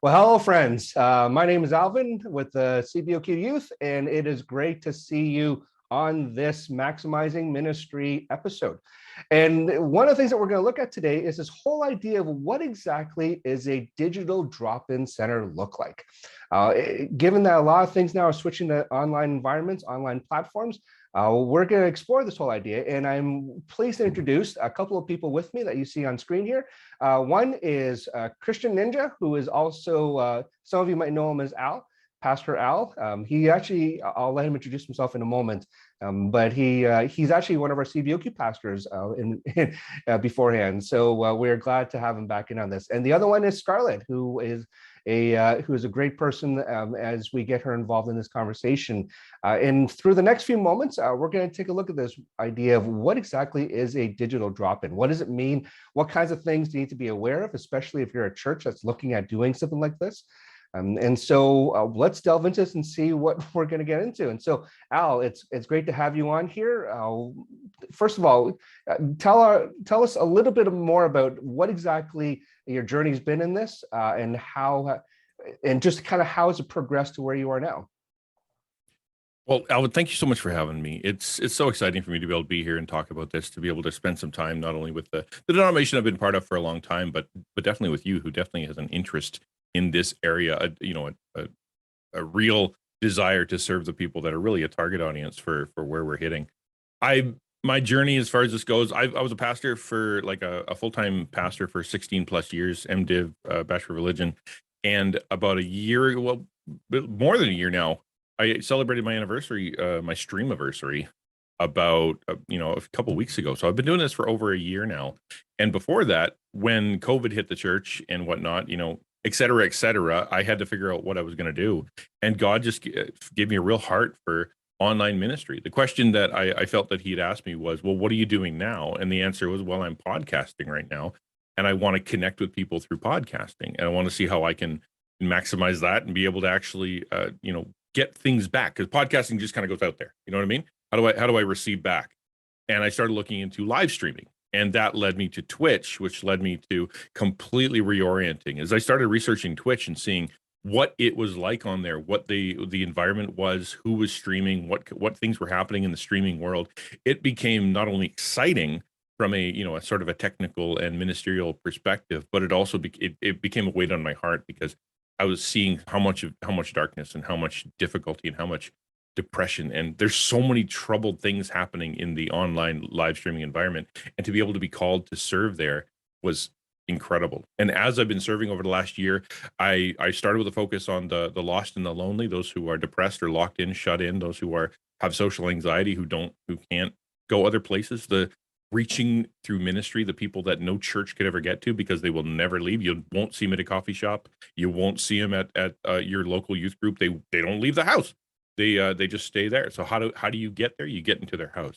Well, hello, friends. My name is Alvin with the CBOQ Youth, and it is great to see you on this Maximizing Ministry episode. And one of the things that we're going to look at today is this whole idea of what exactly is a digital drop-in center look like. Given that a lot of things now are switching to online environments, online platforms, we're going to explore this whole idea, and I'm pleased to introduce a couple of people with me that you see on screen here. One is Christian Ninja, who is also, some of you might know him as Al, Pastor Al. He actually, I'll let him introduce himself in a moment, but he's actually one of our CBOQ pastors beforehand. So we're glad to have him back in on this. And the other one is Scarlett, who is a great person as we get her involved in this conversation. And through the next few moments, we're going to take a look at this idea of what exactly is a digital drop-in. What does it mean? What kinds of things do you need to be aware of, especially if you're a church that's looking at doing something like this? And so let's delve into this and see what we're going to get into. And so, Al, it's great to have you on here. First of all, tell us a little bit more about what exactly your journey's been in this, and how, and just kind of how has it progressed to where you are now. Well, Alvin, thank you so much for having me. It's so exciting for me to be able to be here and talk about this, to be able to spend some time not only with the denomination I've been part of for a long time, but definitely with you, who definitely has an interest in this area, a real desire to serve the people that are really a target audience for where we're hitting. My journey as far as this goes, I was a pastor for like a full-time pastor for 16 plus years, MDiv, Bachelor of Religion, and about a year, well, more than a year now, I celebrated my anniversary, my stream anniversary, about a couple weeks ago. So I've been doing this for over a year now. And before that, when COVID hit the church and whatnot, et cetera, I had to figure out what I was going to do. And God just gave me a real heart for online ministry. The question that I felt that he'd asked me was, well, what are you doing now? And the answer was, well, I'm podcasting right now. And I want to connect with people through podcasting. And I want to see how I can maximize that and be able to actually, get things back. Because podcasting just kind of goes out there. You know what I mean? How do I receive back? And I started looking into live streaming. And that led me to Twitch, which led me to completely reorienting. As I started researching Twitch and seeing what it was like on there, what the environment was, who was streaming, what things were happening in the streaming world, it became not only exciting from a sort of a technical and ministerial perspective, but it also it became a weight on my heart, because I was seeing how much darkness and how much difficulty and how much depression, and there's so many troubled things happening in the online live streaming environment, and to be able to be called to serve there was incredible. And as I've been serving over the last year, I started with a focus on the lost and the lonely, those who are depressed or locked in, shut in, those who have social anxiety, who can't go other places, the reaching through ministry, the people that no church could ever get to because they will never leave. You won't see them at a coffee shop, you won't see them at your local youth group. They don't leave the house. They just stay there. So how do you get there? You get into their house.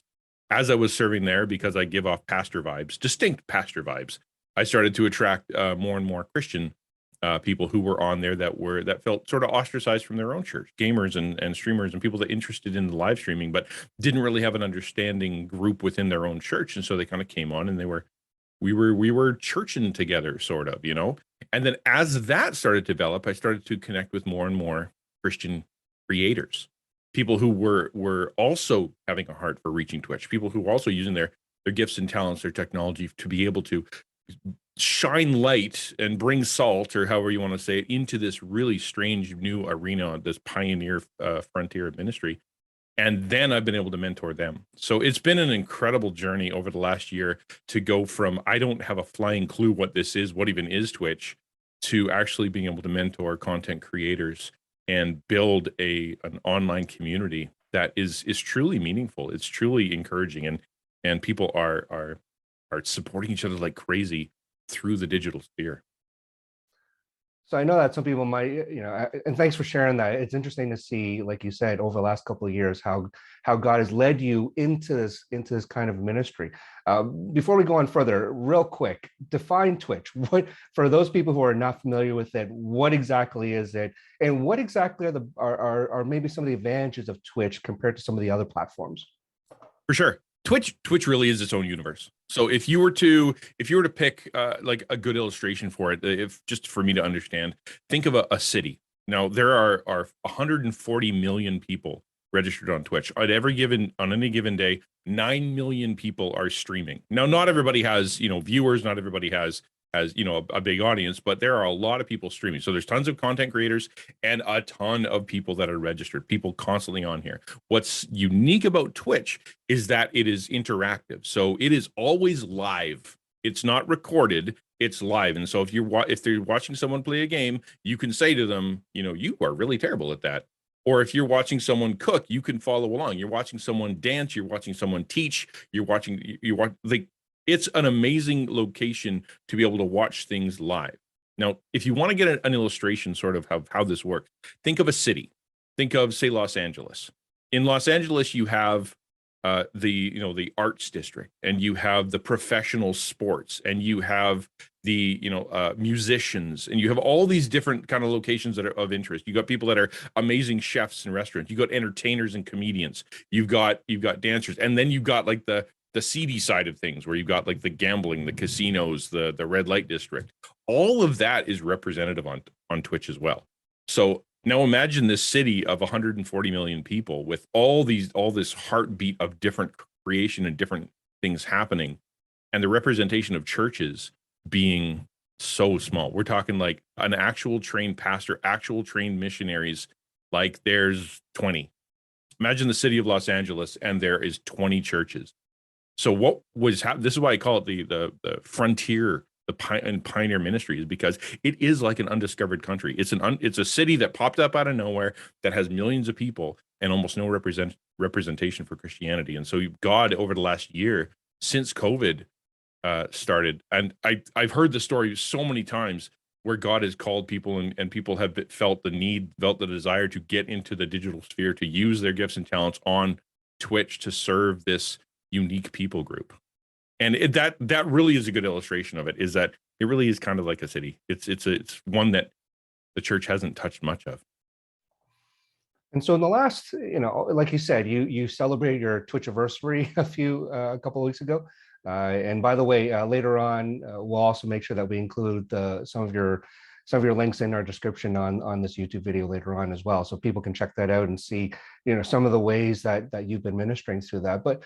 As I was serving there, because I give off pastor vibes, distinct pastor vibes, I started to attract more and more Christian people who were on there that felt sort of ostracized from their own church, gamers and streamers and people that interested in the live streaming, but didn't really have an understanding group within their own church. And so they kind of came on, and we were churching together, sort of, And then as that started to develop, I started to connect with more and more Christian creators, people who were also having a heart for reaching Twitch, people who were also using their gifts and talents, their technology, to be able to shine light and bring salt, or however you want to say it, into this really strange new arena, this pioneer frontier of ministry. And then I've been able to mentor them. So it's been an incredible journey over the last year to go from, I don't have a flying clue what this is, what even is Twitch, to actually being able to mentor content creators and build an online community that is truly meaningful. It's truly encouraging, and people are supporting each other like crazy through the digital sphere. So I know that some people might, and thanks for sharing that. It's interesting to see, like you said, over the last couple of years, how God has led you into this kind of ministry. Before we go on further, real quick, define Twitch. For those people who are not familiar with it, what exactly is it, and what exactly are maybe some of the advantages of Twitch compared to some of the other platforms? For sure. Twitch really is its own universe. So if you were to pick like a good illustration for it, if just for me to understand, think of a city. Now there are 140 million people registered on Twitch on any given day. 9 million people are streaming. Now not everybody has viewers, not everybody has a big audience, but there are a lot of people streaming. So there's tons of content creators and a ton of people that are registered, people constantly on here. What's unique about Twitch is that it is interactive. So it is always live. It's not recorded, it's live. And so if they're watching someone play a game, you can say to them, you are really terrible at that. Or if you're watching someone cook, you can follow along. You're watching someone dance, you're watching someone teach, you watch like it's an amazing location to be able to watch things live. Now, if you want to get an illustration sort of how this works, think of a city. Think of, say, Los Angeles. In Los Angeles, you have the arts district, and you have the professional sports, and you have the musicians, and you have all these different kind of locations that are of interest. You got people that are amazing chefs and restaurants. You got entertainers and comedians. You've got dancers, and then you've got like the seedy side of things, where you've got like the gambling, the casinos, the red light district. All of that is representative on Twitch as well. So now imagine this city of 140 million people with all this heartbeat of different creation and different things happening, and the representation of churches being so small. We're talking like an actual trained pastor, actual trained missionaries, like there's 20. Imagine the city of Los Angeles and there is 20 churches. So what was this is why I call it the frontier, the pioneer ministry, is because it is like an undiscovered country. It's a city that popped up out of nowhere that has millions of people and almost no representation for Christianity. And so God, over the last year since COVID started, and I've heard the story so many times where God has called people and people have felt the desire to get into the digital sphere, to use their gifts and talents on Twitch to serve this unique people group. And that really is a good illustration of it, is that it really is kind of like a city. It's one that the church hasn't touched much of. And so in the last, like you said, you celebrated your Twitch anniversary a couple of weeks ago. And by the way, later on, we'll also make sure that we include some of your links in our description on this YouTube video later on as well, so people can check that out and see, some of the ways that you've been ministering through that. But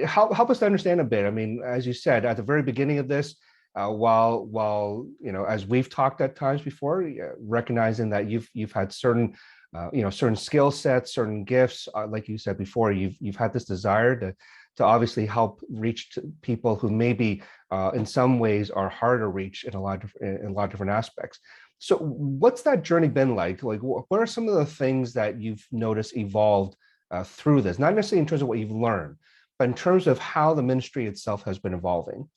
help us to understand a bit. I mean, as you said at the very beginning of this, while as we've talked at times before, recognizing that you've had certain certain skill sets, certain gifts, like you said before, you've had this desire to obviously help reach people who maybe in some ways are hard to reach in a lot of different aspects. So what's that journey been like? Like, what are some of the things that you've noticed evolved through this? Not necessarily in terms of what you've learned, but in terms of how the ministry itself has been evolving.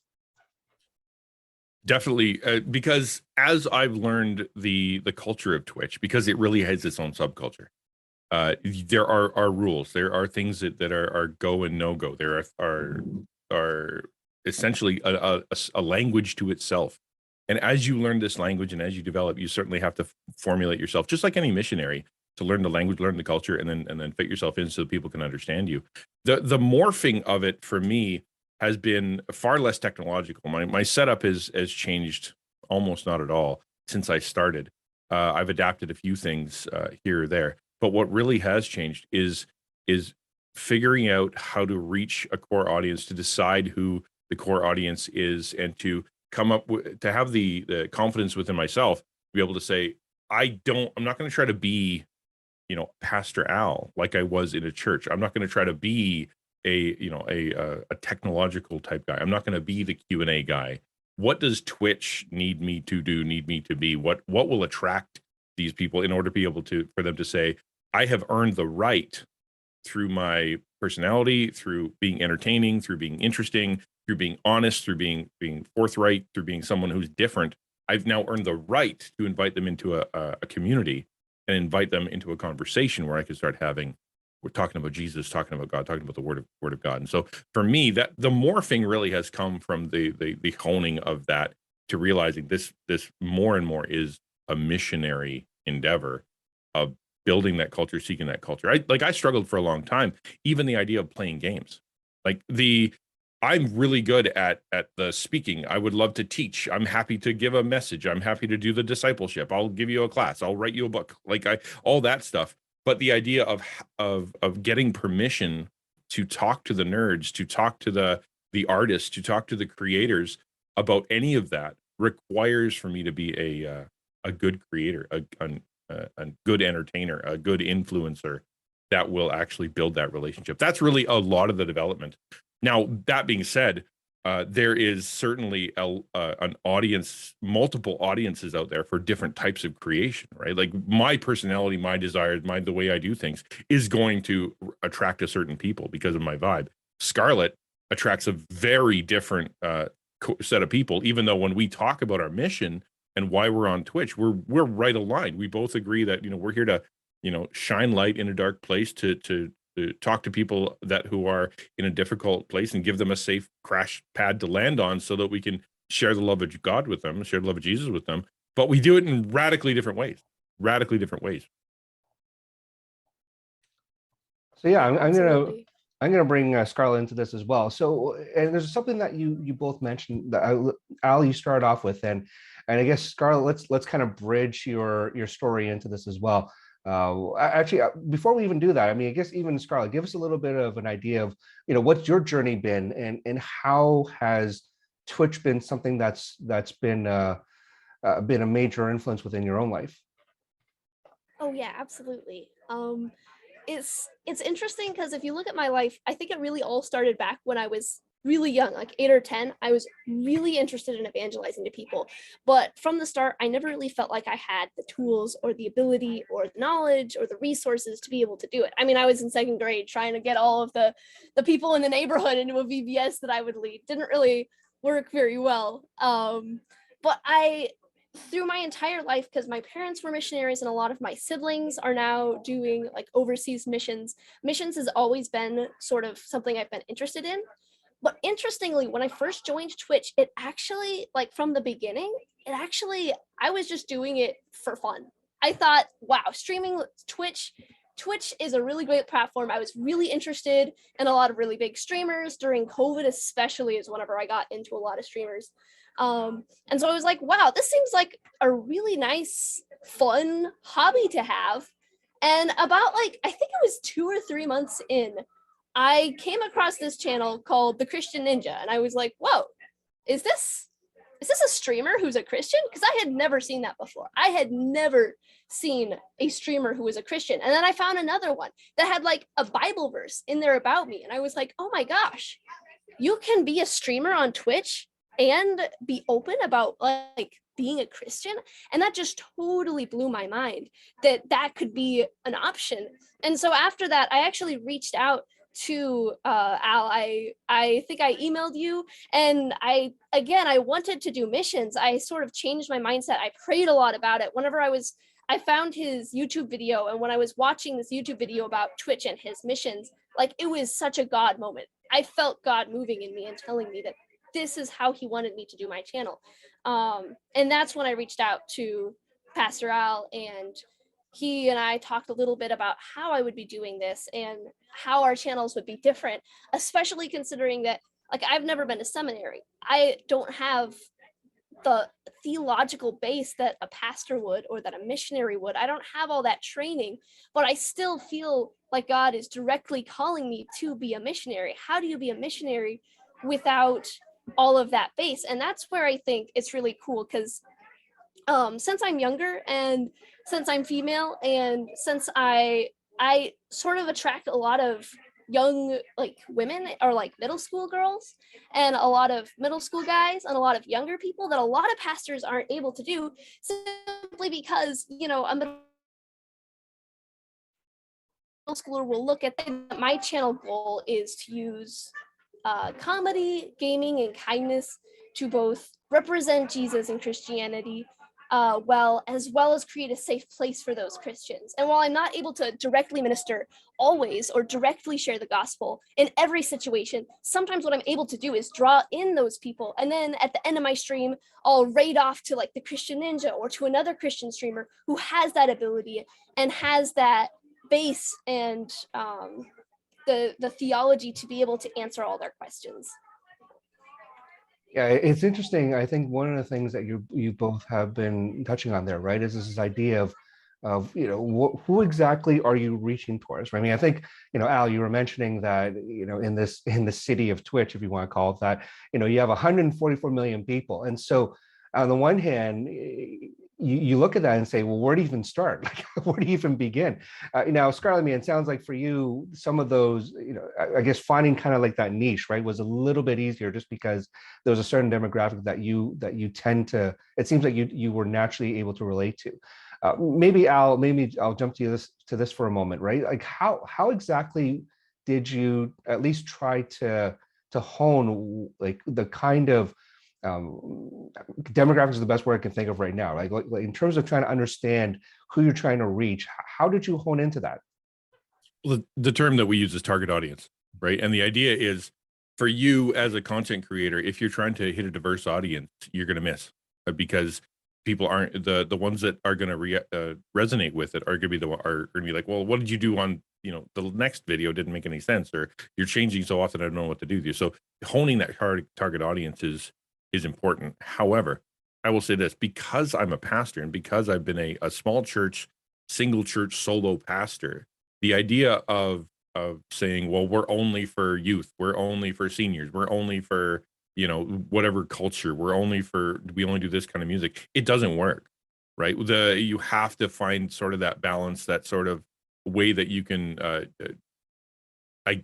Definitely, because as I've learned the culture of Twitch, because it really has its own subculture. There are rules. There are things that are go and no go. There are essentially a language to itself. And as you learn this language and as you develop, you certainly have to formulate yourself, just like any missionary, to learn the language, learn the culture, and then fit yourself in so that people can understand you. The morphing of it for me has been far less technological. My setup has changed almost not at all since I started. I've adapted a few things here or there. But what really has changed is figuring out how to reach a core audience, to decide who the core audience is, and to come up with, to have the confidence within myself to be able to say, I'm not going to try to be, Pastor Al like I was in a church. I'm not going to try to be a technological type guy. I'm not going to be the Q&A guy. What does Twitch need me to do, need me to be? What will attract these people in order to be able for them to say, I have earned the right through my personality, through being entertaining, through being interesting, through being honest, through being forthright, through being someone who's different. I've now earned the right to invite them into a community and invite them into a conversation where I can start we're talking about Jesus, talking about God, talking about the word of God. And so for me, that the morphing really has come from the honing of that, to realizing this more and more is a missionary endeavor of building that culture, seeking that culture. I struggled for a long time, even the idea of playing games. Like I'm really good at the speaking. I would love to teach. I'm happy to give a message. I'm happy to do the discipleship. I'll give you a class. I'll write you a book. Like all that stuff. But the idea of getting permission to talk to the nerds, to talk to the artists, to talk to the creators about any of that requires for me to be a good creator, a good entertainer, a good influencer that will actually build that relationship. That's really a lot of the development. Now, that being said, there is certainly an audience, multiple audiences out there for different types of creation, right? Like my personality, my desires, the way I do things is going to attract a certain people because of my vibe. Scarlett attracts a very different set of people, even though when we talk about our mission and why we're on Twitch, we're right aligned. We both agree that, we're here to, shine light in a dark place, to talk to people who are in a difficult place and give them a safe crash pad to land on so that we can share the love of God with them, share the love of Jesus with them. But we do it in radically different ways. So yeah, I'm gonna Absolutely. bring Scarlett into this as well. So, and there's something that you both mentioned that Al, you start off with, and I guess Scarlett, let's kind of bridge your story into this as well. Actually, before we even do that, I mean, I guess even Scarlett, give us a little bit of an idea of what's your journey been, and how has Twitch been something that's been a major influence within your own life. Oh yeah, absolutely. It's interesting because if you look at my life, I think it really all started back when I was really young, like 8 or 10. I was really interested in evangelizing to people, but from the start, I never really felt like I had the tools or the ability or the knowledge or the resources to be able to do it. I mean, I was in second grade trying to get all of the people in the neighborhood into a VBS that I would lead. Didn't really work very well. But through my entire life, because my parents were missionaries and a lot of my siblings are now doing like overseas missions has always been sort of something I've been interested in. But interestingly, when I first joined Twitch, it actually, like from the beginning, I was just doing it for fun. I thought, wow, streaming Twitch is a really great platform. I was really interested in a lot of really big streamers during COVID, especially, is whenever I got into a lot of streamers. And so I was like, wow, this seems like a really nice, fun hobby to have. And about I think it was 2 or 3 months in, I came across this channel called The Christian Ninja. And I was like, whoa, is this a streamer who's a Christian? Because I had never seen that before. I had never seen a streamer who was a Christian. And then I found another one that had like a Bible verse in there about me. And I was like, oh my gosh, you can be a streamer on Twitch and be open about like being a Christian. And that just totally blew my mind that could be an option. And so after that, I actually reached out to Al. I think I emailed you, and I wanted to do missions. I sort of changed my mindset. I prayed a lot about it. Whenever I found his YouTube video, and when I was watching this YouTube video about Twitch and his missions, like it was such a God moment. I felt God moving in me and telling me that this is how he wanted me to do my channel. And that's when I reached out to Pastor Al, and he and I talked a little bit about how I would be doing this and how our channels would be different, especially considering that like I've never been to seminary. I don't have the theological base that a pastor would or that a missionary would. I don't have all that training, but I still feel like God is directly calling me to be a missionary. How do you be a missionary without all of that base? And that's where I think it's really cool, because since I'm younger and since I'm female and since I sort of attract a lot of young like women or like middle school girls and a lot of middle school guys and a lot of younger people that a lot of pastors aren't able to do, simply because a middle schooler will look at them. My channel goal is to use comedy, gaming, and kindness to both represent Jesus and Christianity, well as create a safe place for those Christians. And while I'm not able to directly minister always or directly share the gospel in every situation, sometimes what I'm able to do is draw in those people. And then at the end of my stream, I'll raid off to like the Christian Ninja or to another Christian streamer who has that ability and has that base and the theology to be able to answer all their questions. Yeah, it's interesting. I think one of the things that you both have been touching on there, right, is this idea of who exactly are you reaching towards? Right? I mean, I think Al, you were mentioning that in the city of Twitch, if you want to call it that, you have 144 million people, and so on the one hand, you look at that and say, well, where do you even start? Like, where do you even begin? Now, Scarlett, I mean, it sounds like for you, some of those, I guess finding kind of like that niche, right, was a little bit easier just because there's a certain demographic that you tend to. It seems like you were naturally able to relate to. Maybe I'll jump to this for a moment, right? Like how exactly did you at least try to hone like the kind of demographics is the best word I can think of right now. Like in terms of trying to understand who you're trying to reach, how did you hone into that? Well, the term that we use is target audience, right? And the idea is for you as a content creator, if you're trying to hit a diverse audience, you're going to miss because people aren't the ones that are going to resonate with it are going to be are going to be like, well, what did you do on the next video didn't make any sense, or you're changing so often I don't know what to do with you. So honing that target audience is important. However, I will say this, because I'm a pastor and because I've been a small church, single church solo pastor, the idea of saying, well, we're only for youth, we're only for seniors, we're only for whatever culture, we only do this kind of music, it doesn't work, right? You have to find sort of that balance, that sort of way that you can I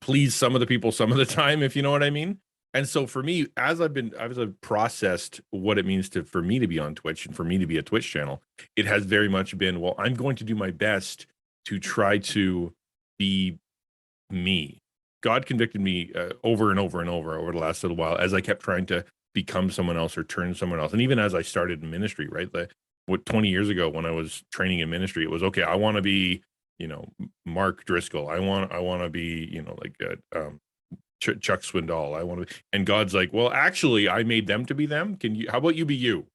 please some of the people some of the time, if you know what I mean. And so for me, as I've processed what it means for me to be on Twitch and for me to be a Twitch channel, it has very much been, well, I'm going to do my best to try to be me. God convicted me over and over and over the last little while as I kept trying to become someone else or turn someone else. And even as I started in ministry, right? 20 years ago when I was training in ministry, it was okay. I want to be, Mark Driscoll. I want to be, Chuck Swindoll. I want to, and God's like, well, actually, I made them to be them. How about you be you?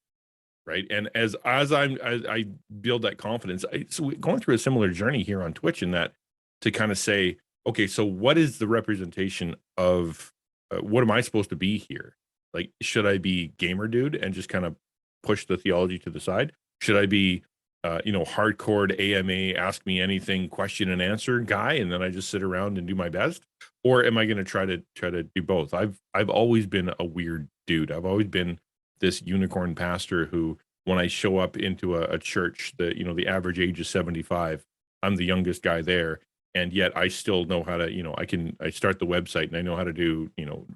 Right. And as I build that confidence, so going through a similar journey here on Twitch in that to kind of say, okay, so what is the representation of what am I supposed to be here? Like, should I be gamer dude and just kind of push the theology to the side? Should I be, hardcore AMA, ask me anything, question and answer guy, and then I just sit around and do my best? Or am I going to try to do both? I've always been a weird dude. I've always been this unicorn pastor who, when I show up into a church, the average age is 75. I'm the youngest guy there, and yet I still know how to, I start the website and I know how to do,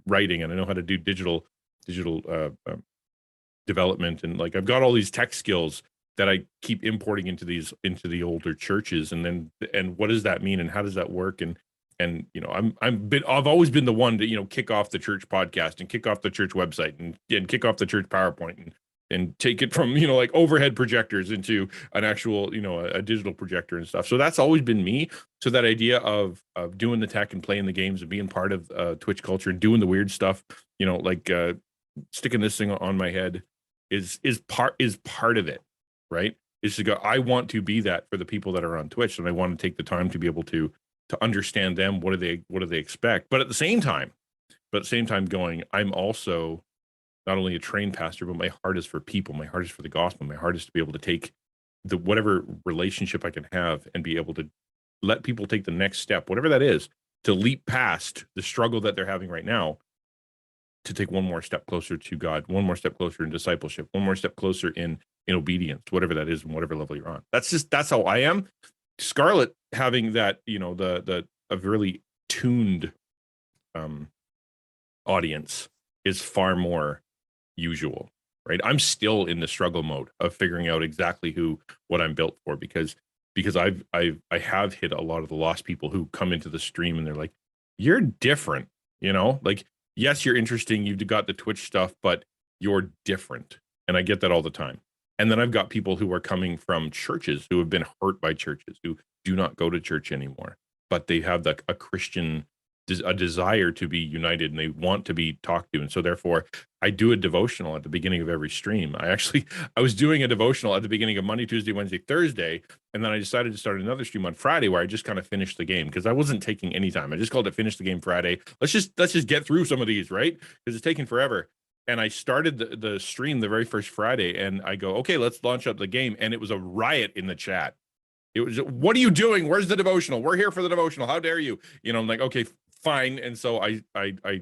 writing, and I know how to do digital development, and like I've got all these tech skills that I keep importing into the older churches, and what does that mean, and how does that work, and I've always been the one to kick off the church podcast and kick off the church website and kick off the church PowerPoint and take it from like overhead projectors into an actual a digital projector and stuff. So that's always been me. So that idea of doing the tech and playing the games and being part of Twitch culture and doing the weird stuff, like sticking this thing on my head is part of it, right? Is to go, I want to be that for the people that are on Twitch, and I want to take the time to be able to understand them. What do they expect? But at the same time going, I'm also not only a trained pastor, but my heart is for people. My heart is for the gospel. My heart is to be able to take whatever relationship I can have and be able to let people take the next step, whatever that is, to leap past the struggle that they're having right now, to take one more step closer to God, one more step closer in discipleship, one more step closer in obedience, whatever that is, and whatever level you're on. That's how I am. Scarlett having that, a really tuned audience is far more usual, right? I'm still in the struggle mode of figuring out exactly what I'm built for, because I have hit a lot of the lost people who come into the stream and they're like, you're different, like, yes, you're interesting, you've got the Twitch stuff, but you're different. And I get that all the time. And then I've got people who are coming from churches who have been hurt by churches, who do not go to church anymore, but they have a Christian a desire to be united, and they want to be talked to. And so therefore I do a devotional at the beginning of every stream. I was doing a devotional at the beginning of Monday, Tuesday, Wednesday, Thursday, and then I decided to start another stream on Friday where I just kind of finished the game, because I wasn't taking any time. I just called it Finish the Game Friday. Let's just get through some of these, right? Because it's taking forever. And I started the stream the very first Friday, and I go, okay, let's launch up the game. And it was a riot in the chat. It was, what are you doing? Where's the devotional? We're here for the devotional. How dare you? You know, I'm like, okay, fine. And so I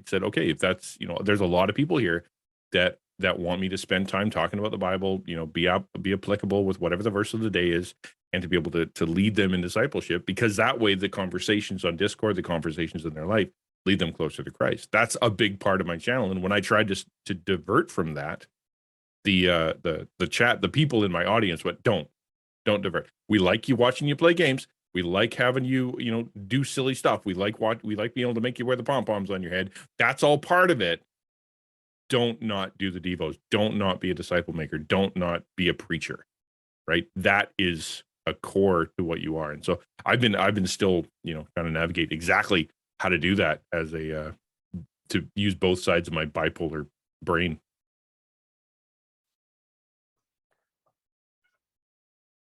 said, okay, if that's, there's a lot of people here that want me to spend time talking about the Bible, be applicable with whatever the verse of the day is, and to be able to lead them in discipleship, because that way the conversations on Discord, the conversations in their life, lead them closer to Christ. That's a big part of my channel. And when I tried to divert from that, the chat, the people in my audience went, don't divert. We like you watching you play games. We like having you, do silly stuff. We like being able to make you wear the pom-poms on your head. That's all part of it. Don't not do the devos. Don't not be a disciple maker. Don't not be a preacher, right? That is a core to what you are. And so I've been still, kind of navigate exactly how to do that as to use both sides of my bipolar brain.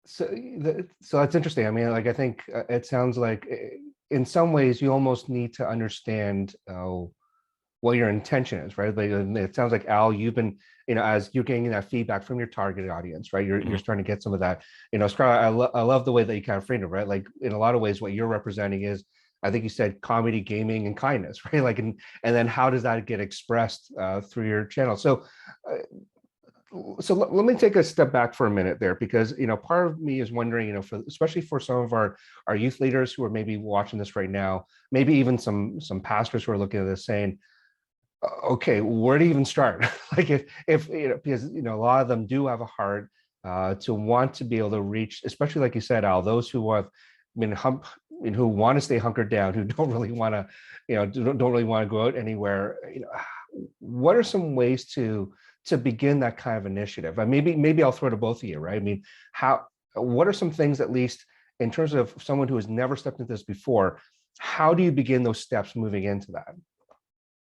So that's interesting. I mean, like, I think it sounds like in some ways you almost need to understand what your intention is, right? Like, it sounds like, Al, you've been, as you're getting that feedback from your targeted audience, right? You're starting to get some of that, Scarlett, I love the way that you kind of framed it, right? Like, in a lot of ways, what you're representing is, I think you said, comedy, gaming, and kindness, right? Like, and then how does that get expressed through your channel? So let me take a step back for a minute there, because part of me is wondering, especially for some of our youth leaders who are maybe watching this right now, maybe even some pastors who are looking at this saying, okay, where do you even start? Like, if because a lot of them do have a heart to want to be able to reach, especially like you said, Al, those who have who want to stay hunkered down, who don't really want to, don't really want to go out anywhere. What are some ways to begin that kind of initiative? Maybe I'll throw to both of you, right? I mean, what are some things, at least in terms of someone who has never stepped into this before, how do you begin those steps moving into that?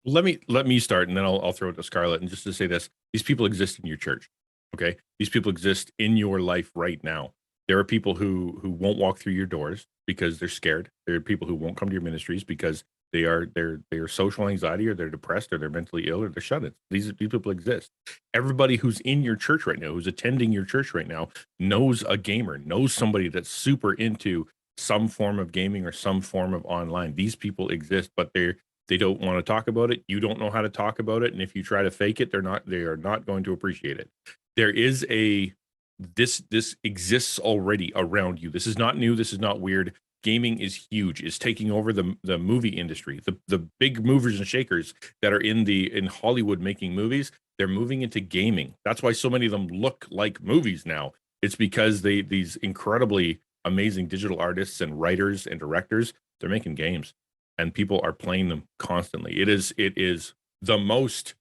Let me start, and then I'll throw it to Scarlett. And just to say this, these people exist in your church. Okay. These people exist in your life right now. There are people who won't walk through your doors because they're scared. There are people who won't come to your ministries because they're social anxiety, or they're depressed, or they're mentally ill, or they're shut-ins. These people exist. Everybody who's in your church right now, who's attending your church right now, knows a gamer, knows somebody that's super into some form of gaming or some form of online. These people exist, but they don't want to talk about it. You don't know how to talk about it. And if you try to fake it, they are not going to appreciate it. There is this exists already around you. This is not new. This is not weird. Gaming is huge. It's taking over the movie industry. The big movers and shakers that are in Hollywood making movies, they're moving into gaming. That's why so many of them look like movies now. It's because these incredibly amazing digital artists and writers and directors, they're making games, and people are playing them constantly. It is the most,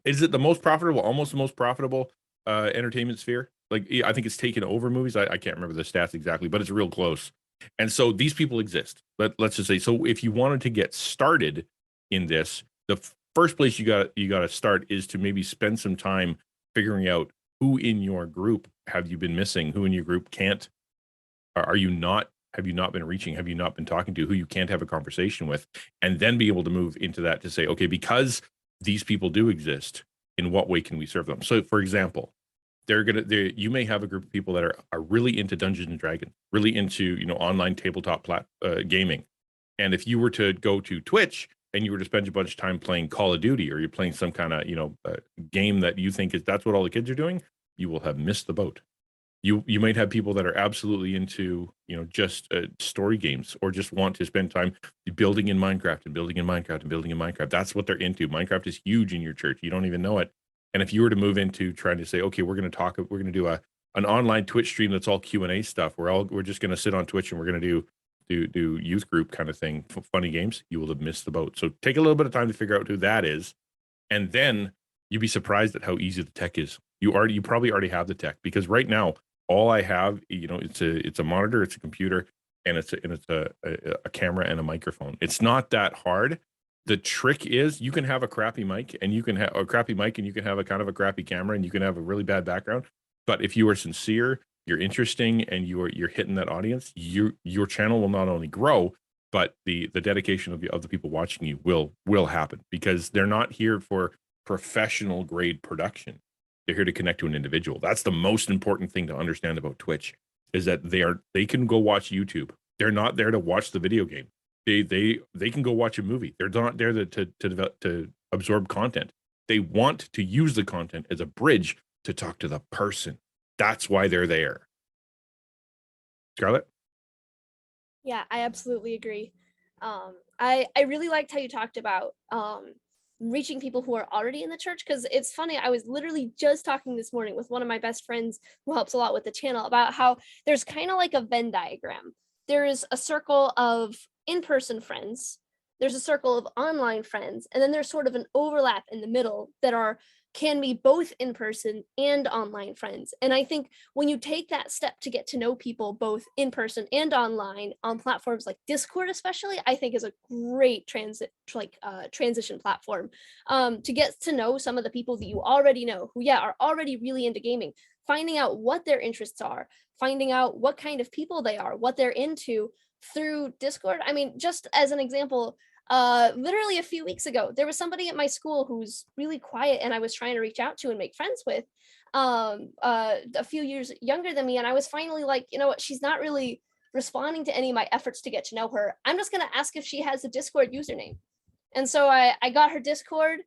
is it the most profitable, almost the most profitable entertainment sphere? Like, I think it's taken over movies. I can't remember the stats exactly, but it's real close. And so these people exist. Let's just say, so if you wanted to get started in this, the first place you got to start is to maybe spend some time figuring out who in your group have you been missing, who in your group can't, have you not been reaching, have you not been talking to, who you can't have a conversation with, and then be able to move into that to say, okay, because these people do exist, in what way can we serve them? So for example, you may have a group of people that are really into Dungeons and Dragons, really into online tabletop gaming, and if you were to go to Twitch and you were to spend a bunch of time playing Call of Duty, or you're playing some kind of game that you think that's what all the kids are doing, you will have missed the boat. You might have people that are absolutely into just story games, or just want to spend time building in Minecraft and building in Minecraft and building in Minecraft. That's what they're into. Minecraft is huge in your church. You don't even know it. And if you were to move into trying to say, okay, we're going to do an online Twitch stream that's all Q&A stuff, we're just going to sit on Twitch and we're going to do youth group kind of thing, funny games, you will have missed the boat. So take a little bit of time to figure out who that is, and then you'd be surprised at how easy the tech is. You probably already have the tech, because right now all I have, it's a monitor, it's a computer, and it's a camera and a microphone. It's not that hard. The trick is you can have a crappy mic and you can have a crappy mic and you can have a kind of a crappy camera and you can have a really bad background. But if you are sincere, you're interesting, and you're hitting that audience, your channel will not only grow, but the dedication of the people watching you will happen, because they're not here for professional grade production. They're here to connect to an individual. That's the most important thing to understand about Twitch, is that they can go watch YouTube. They're not there to watch the video game. They can go watch a movie. They're not there to absorb content. They want to use the content as a bridge to talk to the person. That's why they're there. Scarlett? Yeah, I absolutely agree. I really liked how you talked about reaching people who are already in the church, because it's funny, I was literally just talking this morning with one of my best friends who helps a lot with the channel about how there's kind of like a Venn diagram. There is a circle of in-person friends, there's a circle of online friends, and then there's sort of an overlap in the middle that can be both in-person and online friends. And I think when you take that step to get to know people both in person and online on platforms like Discord, especially, I think is a great transition platform to get to know some of the people that you already know, who are already really into gaming, finding out what their interests are, finding out what kind of people they are, what they're into through Discord. I mean, just as an example, literally a few weeks ago, there was somebody at my school who's really quiet and I was trying to reach out to and make friends with, a few years younger than me. And I was finally like, you know what, she's not really responding to any of my efforts to get to know her. I'm just going to ask if she has a Discord username. And so I got her Discord,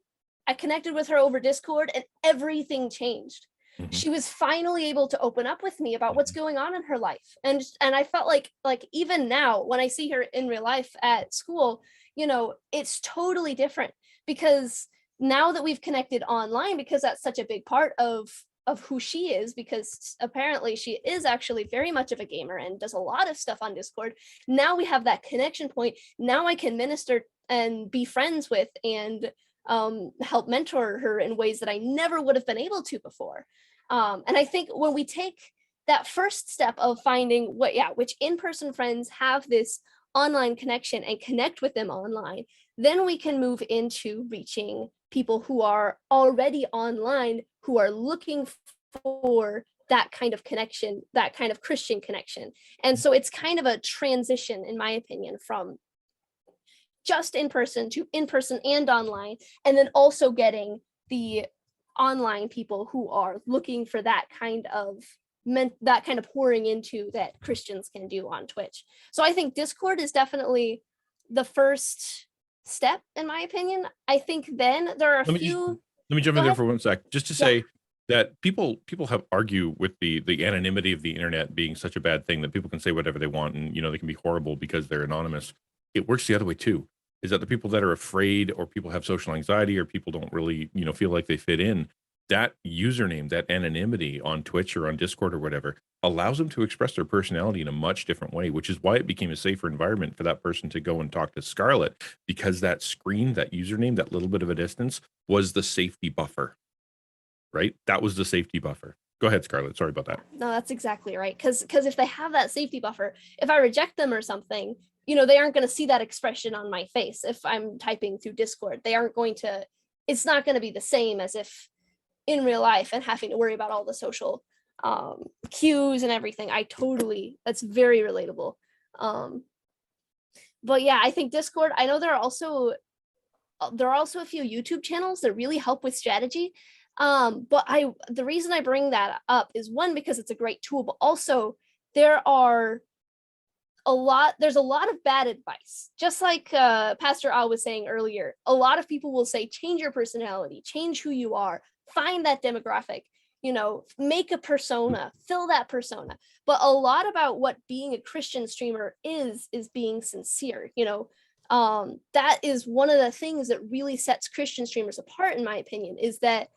I connected with her over Discord, and everything changed. She was finally able to open up with me about what's going on in her life. And I felt like even now when I see her in real life at school, it's totally different, because now that we've connected online, because that's such a big part of who she is, because apparently she is actually very much of a gamer and does a lot of stuff on Discord. Now we have that connection point. Now I can minister and be friends with and help mentor her in ways that I never would have been able to before. And I think when we take that first step of finding which in-person friends have this online connection and connect with them online, then we can move into reaching people who are already online, who are looking for that kind of connection, that kind of Christian connection. And so it's kind of a transition, in my opinion, from just in person to in person and online, and then also getting the online people who are looking for that kind of pouring into that Christians can do on Twitch. So I think Discord is definitely the first step, in my opinion. I think then there are Let me jump in there for 1 sec, just to say that people have argue with the anonymity of the internet being such a bad thing, that people can say whatever they want, and they can be horrible because they're anonymous. It works the other way too, is that the people that are afraid, or people have social anxiety, or people don't really feel like they fit in, that username, that anonymity on Twitch or on Discord or whatever, allows them to express their personality in a much different way, which is why it became a safer environment for that person to go and talk to Scarlett, because that screen, that username, that little bit of a distance was the safety buffer, right? That was the safety buffer. Go ahead, Scarlett. Sorry about that. No, that's exactly right. Because if they have that safety buffer, if I reject them or something, they aren't going to see that expression on my face. If I'm typing through Discord, it's not going to be the same as if in real life and having to worry about all the social cues and everything. That's very relatable. But yeah, I think Discord, I know there are also a few YouTube channels that really help with strategy. But the reason I bring that up is, one, because it's a great tool, but also there's a lot of bad advice. Just like Pastor Al was saying earlier, a lot of people will say, change your personality, change who you are, find that demographic, make a persona, fill that persona. But a lot about what being a Christian streamer is being sincere. That is one of the things that really sets Christian streamers apart, in my opinion, is that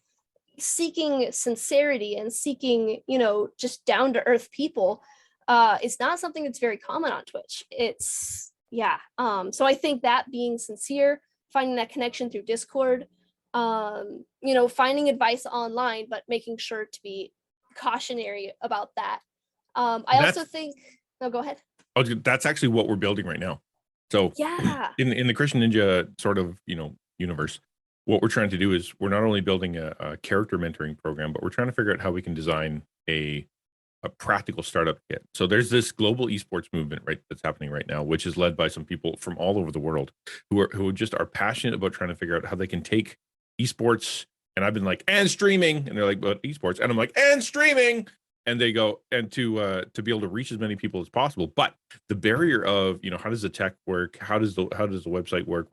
seeking sincerity and seeking, just down to earth people is not something that's very common on Twitch. So I think that being sincere, finding that connection through Discord, finding advice online, but making sure to be cautionary about that. I also think, no, go ahead. That's actually what we're building right now. So Yeah. in the Christian Ninja sort of, universe, what we're trying to do is we're not only building a character mentoring program, but we're trying to figure out how we can design a practical startup kit. So there's this global esports movement, right, that's happening right now, which is led by some people from all over the world who just are passionate about trying to figure out how they can take esports. And I've been like, and streaming, and they're like, but esports, and I'm like, and streaming, and they go, and to be able to reach as many people as possible. But the barrier of, how does the tech work? How does the website work?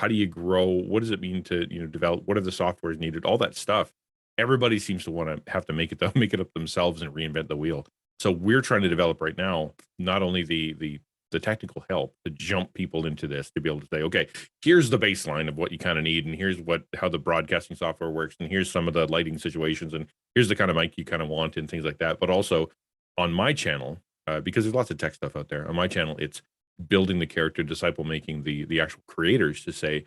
How do you grow? What does it mean to, develop? What are the softwares needed? All that stuff. Everybody seems to want to have to make it up themselves and reinvent the wheel. So we're trying to develop right now not only the technical help to jump people into this, to be able to say, okay, here's the baseline of what you kind of need, and here's how the broadcasting software works, and here's some of the lighting situations, and here's the kind of mic you kind of want, and things like that. But also on my channel, because there's lots of tech stuff out there. On my channel, it's building the character, disciple making the actual creators to say,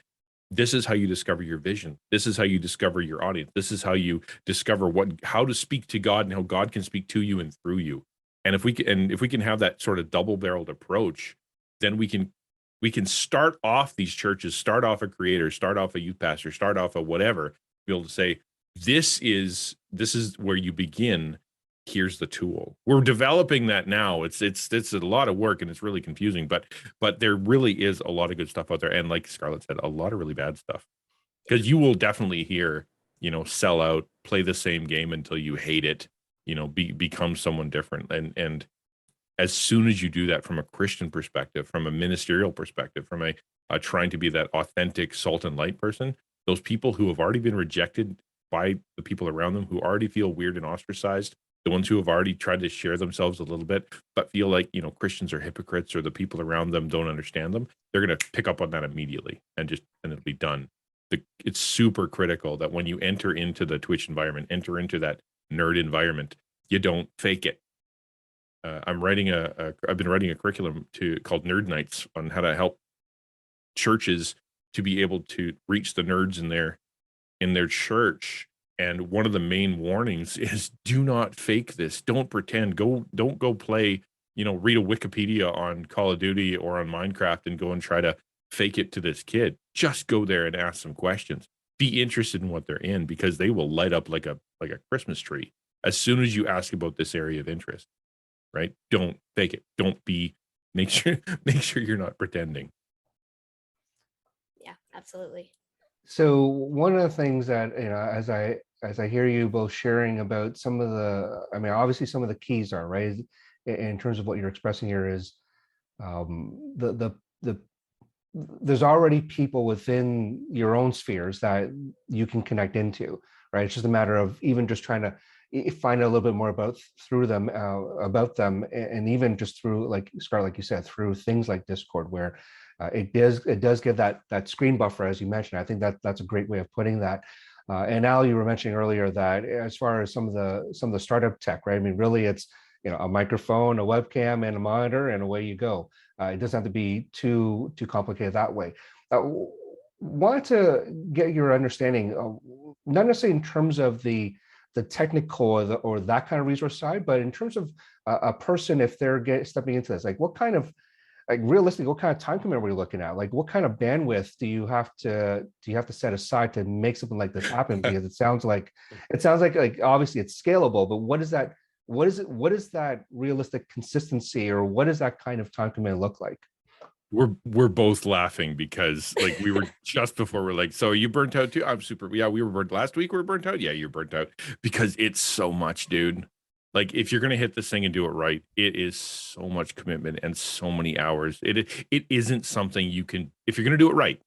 this is how you discover your vision. This is how you discover your audience. This is how you discover how to speak to God and how God can speak to you and through you. And if we can have that sort of double-barreled approach, then we can start off these churches, start off a creator, start off a youth pastor, start off a whatever, be able to say, this is where you begin. Here's the tool. We're developing that now. It's a lot of work and it's really confusing, but there really is a lot of good stuff out there. And like Scarlett said, a lot of really bad stuff. Because you will definitely hear, sell out, play the same game until you hate it, become someone different. And as soon as you do that from a Christian perspective, from a ministerial perspective, from a trying to be that authentic salt and light person, those people who have already been rejected by the people around them, who already feel weird and ostracized, the ones who have already tried to share themselves a little bit, but feel like, Christians are hypocrites or the people around them don't understand them, they're going to pick up on that immediately and it'll be done. It's super critical that when you enter into the Twitch environment, enter into that nerd environment, you don't fake it. I've been writing a curriculum called Nerd Nights on how to help churches to be able to reach the nerds in their church. And one of the main warnings is, do not fake this. Don't pretend. Don't go play, read a Wikipedia on Call of Duty or on Minecraft and go and try to fake it to this kid. Just go there and ask some questions. Be interested in what they're in, because they will light up like a Christmas tree as soon as you ask about this area of interest, right? Don't fake it. Make sure you're not pretending. Yeah, absolutely. So one of the things that, as I hear you both sharing about some of obviously some of the keys are right in terms of what you're expressing here is there's already people within your own spheres that you can connect into, right? It's just a matter of even just trying to find out a little bit more about them, and even just through, like Scarlett, like you said, through things like Discord, where it does give that screen buffer, as you mentioned. I think that's a great way of putting that. And Al, you were mentioning earlier that as far as some of the startup tech, right? I mean, really, it's a microphone, a webcam, and a monitor, and away you go. It doesn't have to be too complicated that way. Wanted to get your understanding, not necessarily in terms of the technical or that kind of resource side, but in terms of a person, if they're stepping into this, like what kind of, like realistically, what kind of time commitment are we looking at? Like what kind of bandwidth do you have to set aside to make something like this happen? Because it sounds like obviously it's scalable, but what is that realistic consistency, or what does that kind of time commitment look like? We're both laughing because like we were just before, we're like, so are you burnt out too? I'm super. Yeah, we were burnt last week. We were burnt out. Yeah, you're burnt out because it's so much, dude. Like if you're gonna hit this thing and do it right, it is so much commitment and so many hours. It isn't something you can, if you're gonna do it right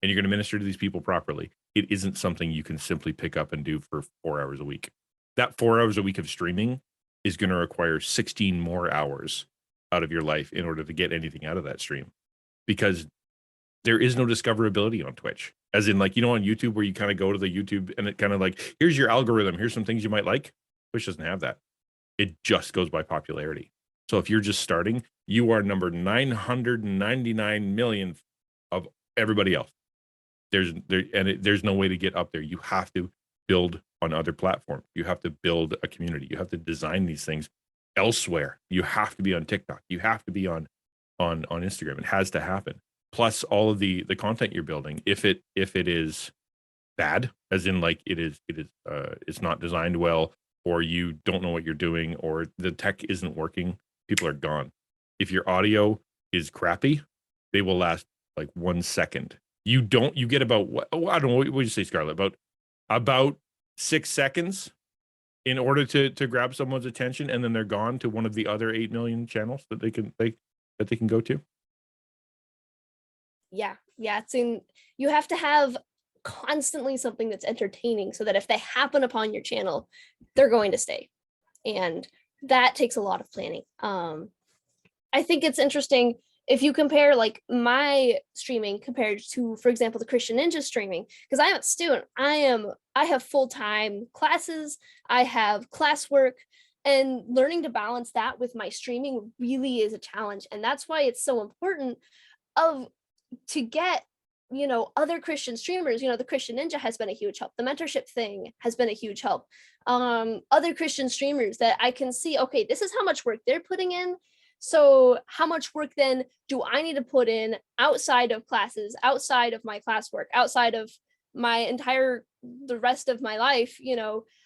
and you're gonna minister to these people properly, it isn't something you can simply pick up and do for 4 hours a week. That 4 hours a week of streaming is gonna require 16 more hours out of your life in order to get anything out of that stream. Because there is no discoverability on Twitch. As in, like, on YouTube where you kind of go to the YouTube and it kind of like, here's your algorithm, here's some things you might like. Twitch doesn't have that. It just goes by popularity. So if you're just starting, you are number 999 million of everybody else. There's no way to get up there. You have to build on other platforms. You have to build a community. You have to design these things elsewhere. You have to be on TikTok. You have to be on on Instagram. It has to happen. Plus all of the content you're building. If it is bad, as in like it's not designed well, or you don't know what you're doing, or the tech isn't working, people are gone. If your audio is crappy, they will last like 1 second. You get about I don't know, what would you say, Scarlett? About 6 seconds in order to grab someone's attention, and then they're gone to one of the other 8 million channels that they can go to. Yeah, you have to have constantly something that's entertaining so that if they happen upon your channel, they're going to stay. And that takes a lot of planning. I think it's interesting if you compare like my streaming compared to, for example, the Christian Ninja streaming, because I am a student. I have full-time classes, I have classwork, and learning to balance that with my streaming really is a challenge. And that's why it's so important to get other Christian streamers. The Christian Ninja has been a huge help. The mentorship thing has been a huge help. Other Christian streamers that I can see, okay, this is how much work they're putting in. So how much work then do I need to put in outside of classes, outside of my classwork, outside of the rest of my life?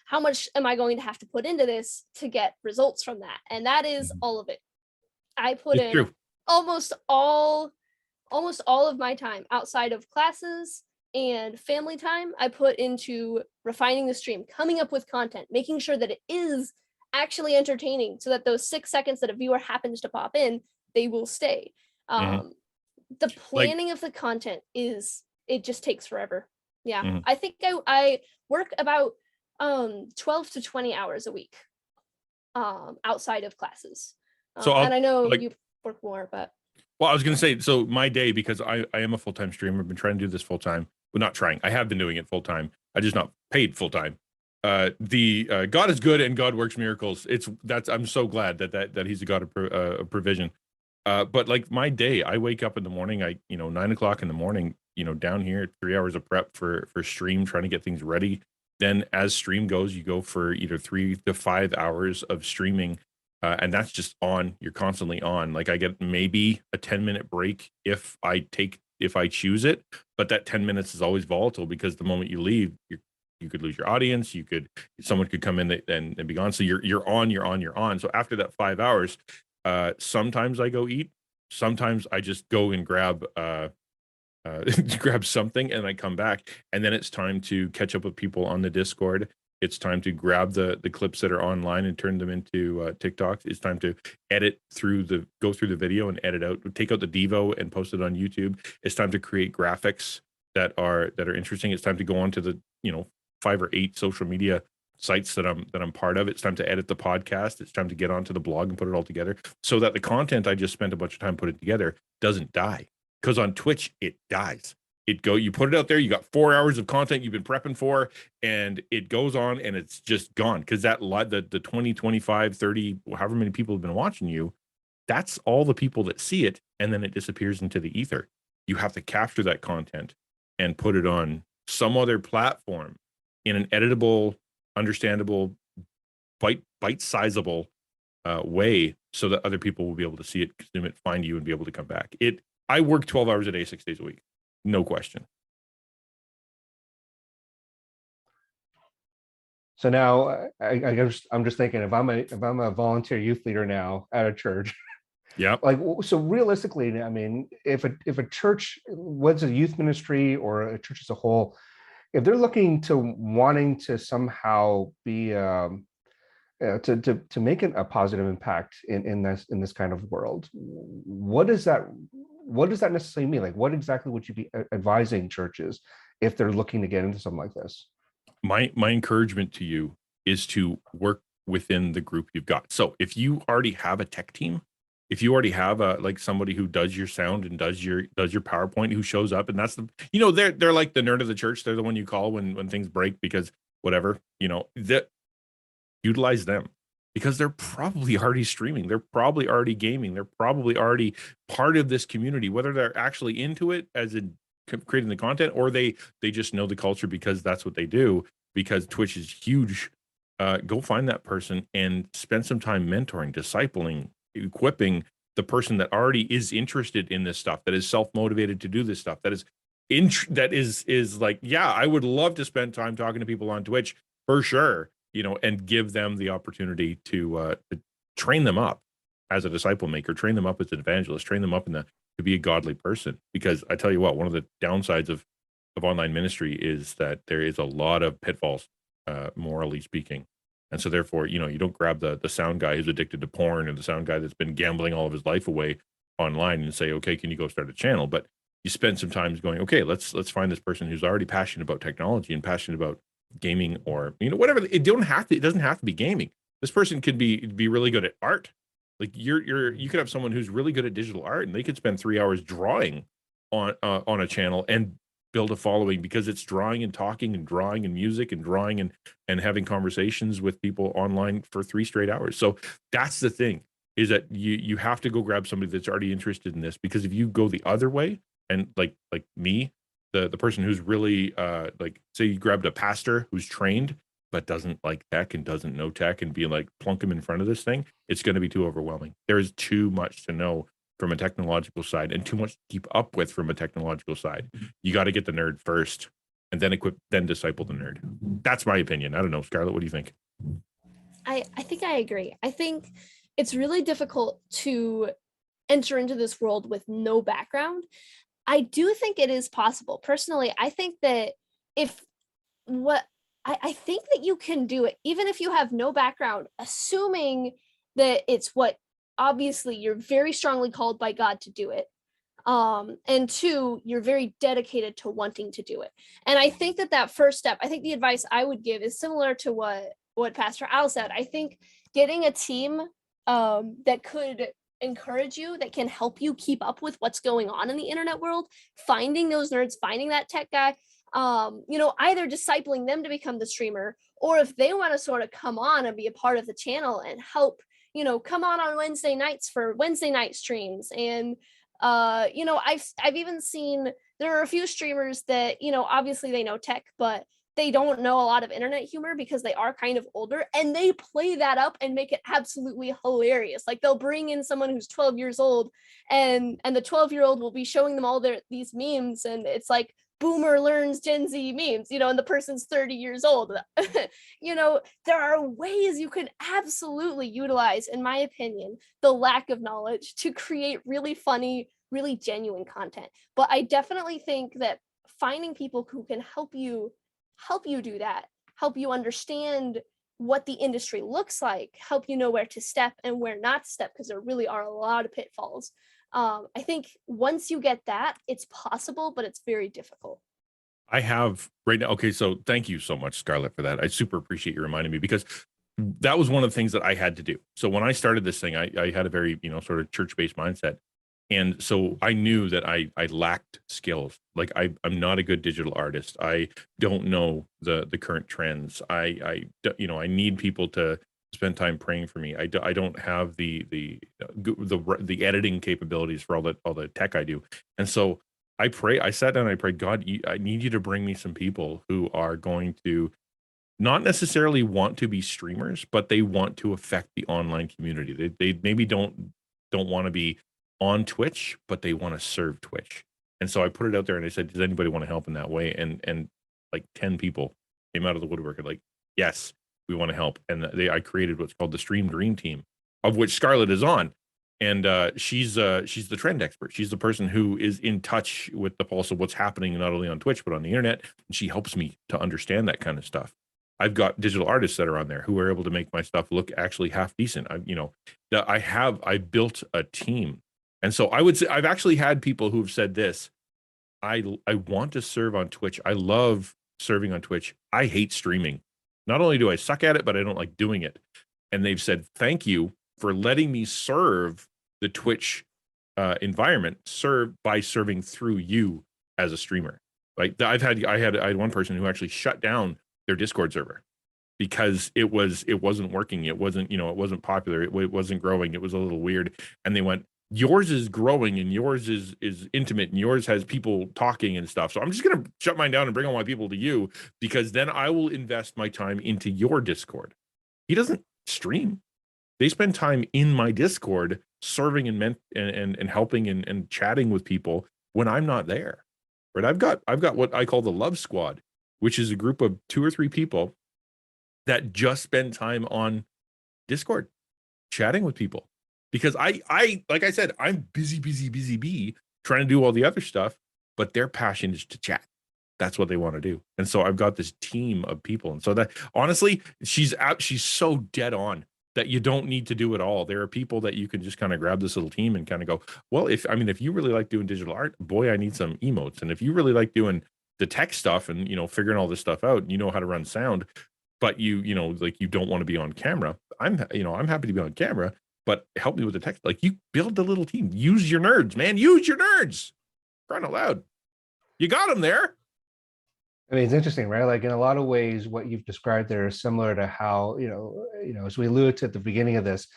How much am I going to have to put into this to get results from that? And that is all of it. I put It's in true. almost all of my time outside of classes and family time. I put into refining the stream, coming up with content, making sure that it is actually entertaining, so that those 6 seconds that a viewer happens to pop in, they will stay. The planning of the content it just takes forever. Yeah. I think I work about 12 to 20 hours a week outside of classes. And I know you work more, but well, I was going to say, so my day, because I am a full-time streamer, I've been trying to do this full-time. Well, not trying. I have been doing it full-time. I just not paid full-time. God is good and God works miracles. I'm so glad that he's a God of provision. But like my day, I wake up in the morning, 9 o'clock in the morning, down here, 3 hours of prep for stream, trying to get things ready. Then as stream goes, you go for either 3 to 5 hours of streaming. And that's just on. You're constantly on. Like I get maybe a 10-minute break if I choose it, but that 10 minutes is always volatile, because the moment you leave, you could lose your audience. Someone could come in and be gone. So you're on. So after that 5 hours, sometimes I go eat. Sometimes I just go and grab grab something, and I come back, and then it's time to catch up with people on the Discord. It's time to grab the clips that are online and turn them into TikToks. It's time to go through the video and edit out, take out the Devo and post it on YouTube. It's time to create graphics that are interesting. It's time to go on to the 5 or 8 social media sites that I'm part of. It's time to edit the podcast. It's time to get onto the blog and put it all together, so that the content I just spent a bunch of time putting together doesn't die. Because on Twitch, it dies. You put it out there, you got 4 hours of content you've been prepping for, and it goes on and it's just gone. Because the 20, 25, 30, however many people have been watching you, that's all the people that see it, and then it disappears into the ether. You have to capture that content and put it on some other platform in an editable, understandable, bite-sizable way, so that other people will be able to see it, consume it, find you, and be able to come back. I work 12 hours a day, 6 days a week. No question. So now I'm just thinking, if I'm a volunteer youth leader now at a church, yeah, like, so realistically, I mean, if a church, what's a youth ministry or a church as a whole, if they're looking to wanting to somehow be to make it a positive impact in this kind of world, what does that necessarily mean? Like, what exactly would you be advising churches if they're looking to get into something like this? My encouragement to you is to work within the group you've got. So if you already have a tech team, if you already have like somebody who does your sound and does your PowerPoint, who shows up, and that's they're like the nerd of the church. They're the one you call when things break, because whatever, that utilize them, because they're probably already streaming. They're probably already gaming. They're probably already part of this community, whether they're actually into it as in creating the content, or they just know the culture because that's what they do, because Twitch is huge. Go find that person and spend some time mentoring, discipling, equipping the person that already is interested in this stuff, that is self-motivated to do this stuff, that is like, yeah, I would love to spend time talking to people on Twitch for sure, and give them the opportunity to train them up as a disciple maker, train them up as an evangelist, train them up to be a godly person. Because I tell you what, one of the downsides of online ministry is that there is a lot of pitfalls, morally speaking. And so therefore, you don't grab the sound guy who's addicted to porn, or the sound guy that's been gambling all of his life away online, and say, okay, can you go start a channel? But you spend some time going, okay, let's find this person who's already passionate about technology and passionate about gaming, or whatever. It doesn't have to be gaming. This person could be really good at art. Like you could have someone who's really good at digital art, and they could spend 3 hours drawing on a channel and build a following, because it's drawing and talking and drawing and music and drawing and having conversations with people online for 3 straight hours. So that's the thing, is that you have to go grab somebody that's already interested in this, because if you go the other way, and like me, the person who's really like, say you grabbed a pastor who's trained but doesn't like tech and doesn't know tech, and be like, plunk him in front of this thing, it's going to be too overwhelming. There is too much to know from a technological side, and too much to keep up with from a technological side. You got to get the nerd first, and then then disciple the nerd. That's my opinion. I don't know, Scarlett, what do you think? I think I agree. I think it's really difficult to enter into this world with no background. I do think it is possible. Personally, I think that I think that you can do it, even if you have no background, assuming that it's what, obviously you're very strongly called by God to do it. And 2, you're very dedicated to wanting to do it. And I think that first step, I think the advice I would give is similar to what Pastor Al said. I think getting a team that could encourage you, that can help you keep up with what's going on in the internet world, finding those nerds, finding that tech guy, either discipling them to become the streamer, or if they want to sort of come on and be a part of the channel and help, come on Wednesday nights for Wednesday night streams. And I've even seen there are a few streamers that, obviously they know tech, but they don't know a lot of internet humor because they are kind of older, and they play that up and make it absolutely hilarious. Like, they'll bring in someone who's 12 years old, and the 12-year-old will be showing them all these memes, and it's like, boomer learns Gen Z memes, and the person's 30 years old. There are ways you can absolutely utilize, in my opinion, the lack of knowledge to create really funny, really genuine content. But I definitely think that finding people who can help you do that, help you understand what the industry looks like, help you know where to step and where not to step, because there really are a lot of pitfalls. I think once you get that, it's possible, but it's very difficult. I have right now. Okay, so thank you so much, Scarlett, for that. I super appreciate you reminding me, because that was one of the things that I had to do. So when I started this thing, I had a very, sort of church-based mindset. And so I knew that I lacked skills. Like, I'm not a good digital artist. I don't know the current trends. I need people to spend time praying for me. I don't have the editing capabilities for all the tech I do. And so I sat down and I prayed, God, I need you to bring me some people who are going to not necessarily want to be streamers, but they want to affect the online community. They maybe don't want to be on Twitch, but they want to serve Twitch. And so I put it out there and I said, does anybody want to help in that way? And like 10 people came out of the woodwork and like, yes, we want to help. And I created what's called the Stream Dream Team, of which Scarlett is on. And she's the trend expert. She's the person who is in touch with the pulse of what's happening, not only on Twitch, but on the internet. And she helps me to understand that kind of stuff. I've got digital artists that are on there who are able to make my stuff look actually half decent. I built a team. And so I would say I've actually had people who've said this: I want to serve on Twitch. I love serving on Twitch. I hate streaming. Not only do I suck at it, but I don't like doing it. And they've said, thank you for letting me serve the Twitch environment, serve by serving through you as a streamer. Like, I had one person who actually shut down their Discord server because it wasn't working. It wasn't popular. It wasn't growing. It was a little weird. And they went, yours is growing and yours is intimate and yours has people talking and stuff. So I'm just going to shut mine down and bring all my people to you, because then I will invest my time into your Discord. He doesn't stream. They spend time in my Discord serving and helping and chatting with people when I'm not there. Right? I've got what I call the Love Squad, which is a group of 2 or 3 people that just spend time on Discord chatting with people. Because I like I said, I'm busy trying to do all the other stuff, but their passion is to chat. That's what they want to do. And so I've got this team of people. And so that honestly, she's so dead on that you don't need to do it all. There are people that you can just kind of grab this little team and kind of go, well, if you really like doing digital art, boy, I need some emotes. And if you really like doing the tech stuff and, figuring all this stuff out, and you know how to run sound, but you don't want to be on camera. I'm happy to be on camera, but help me with the tech. Like, you build a little team, use your nerds, man, use your nerds. Crying out loud. You got them there. I mean, it's interesting, right? Like, in a lot of ways, what you've described there is similar to how, as we alluded to at the beginning of this,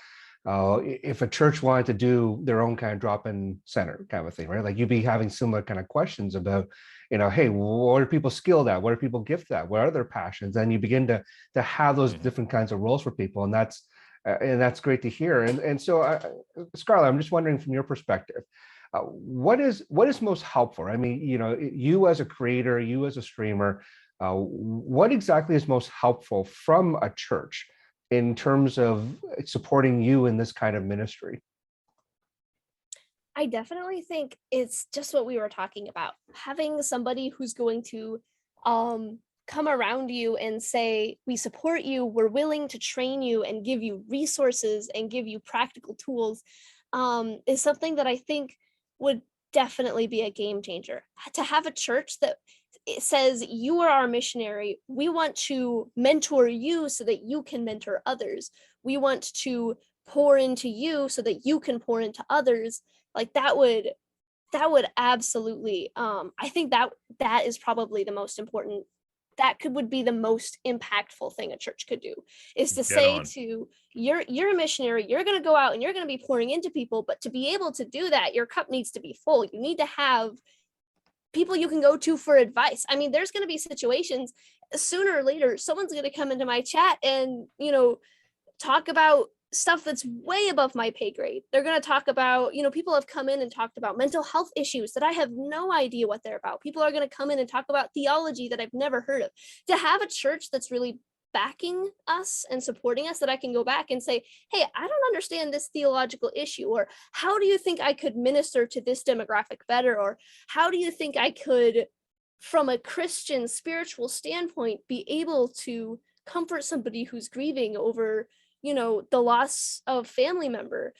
if a church wanted to do their own kind of drop-in center kind of a thing, right? Like, you'd be having similar kind of questions about, hey, what are people skilled at? What are people gifted at? What are their passions? And you begin to have those different kinds of roles for people, and that's great to hear. And so, Scarlett, I'm just wondering from your perspective, what is most helpful? I mean, you as a creator, you as a streamer, what exactly is most helpful from a church in terms of supporting you in this kind of ministry? I definitely think it's just what we were talking about. Having somebody who's going to come around you and say, we support you, we're willing to train you and give you resources and give you practical tools, is something that I think would definitely be a game changer. To have a church that says, you are our missionary, we want to mentor you so that you can mentor others, we want to pour into you so that you can pour into others, like that would absolutely, I think that is probably the most important, would be the most impactful thing a church could do, is to say to you're a missionary, you're going to go out and you're going to be pouring into people, but to be able to do that, your cup needs to be full. You need to have people you can go to for advice. I mean, there's going to be situations sooner or later, someone's going to come into my chat and, talk about stuff that's way above my pay grade. They're going to talk about, people have come in and talked about mental health issues that I have no idea what they're about. People are going to come in and talk about theology that I've never heard of. To have a church that's really backing us and supporting us, that I can go back and say, hey, I don't understand this theological issue, or how do you think I could minister to this demographic better, or how do you think I could, from a Christian spiritual standpoint, be able to comfort somebody who's grieving over the loss of family member,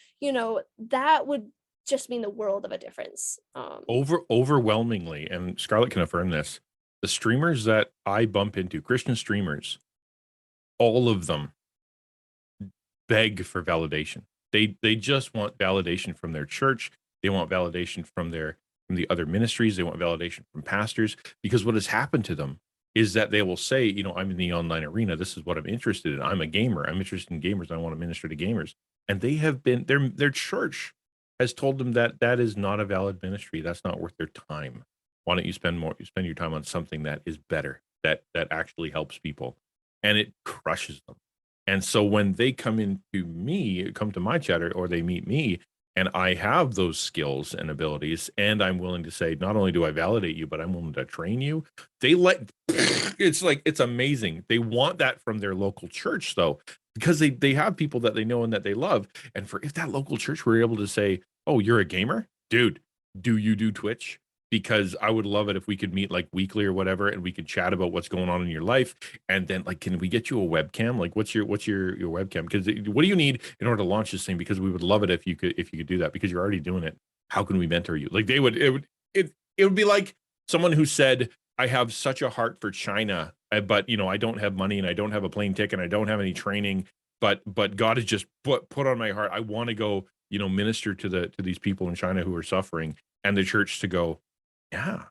that would just mean the world of a difference. Overwhelmingly, and Scarlett can affirm this, the streamers that I bump into, Christian streamers, all of them beg for validation. They just want validation from their church. They want validation from the other ministries. They want validation from pastors, because what has happened to them is that they will say, I'm in the online arena. This is what I'm interested in. I'm a gamer. I'm interested in gamers. I want to minister to gamers. And they have been, their church has told them that that is not a valid ministry. That's not worth their time. Why don't you spend your time on something that is better, that actually helps people? And it crushes them. And so when they come to my chatter, or they meet me, and I have those skills and abilities, and I'm willing to say, not only do I validate you, but I'm willing to train you. It's amazing. They want that from their local church, though, because they have people that they know and that they love. And if that local church were able to say, oh, you're a gamer, dude, do you do Twitch? Because I would love it if we could meet like weekly or whatever, and we could chat about what's going on in your life. And then, like, can we get you a webcam? Like, what's your webcam? Because what do you need in order to launch this thing? Because we would love it if you could do that, because you're already doing it. How can we mentor you? Like, it would be like someone who said, I have such a heart for China, but I don't have money, and I don't have a plane ticket, and I don't have any training, but God has just put on my heart, I want to go, minister to these people in China who are suffering. And the church to go, yeah,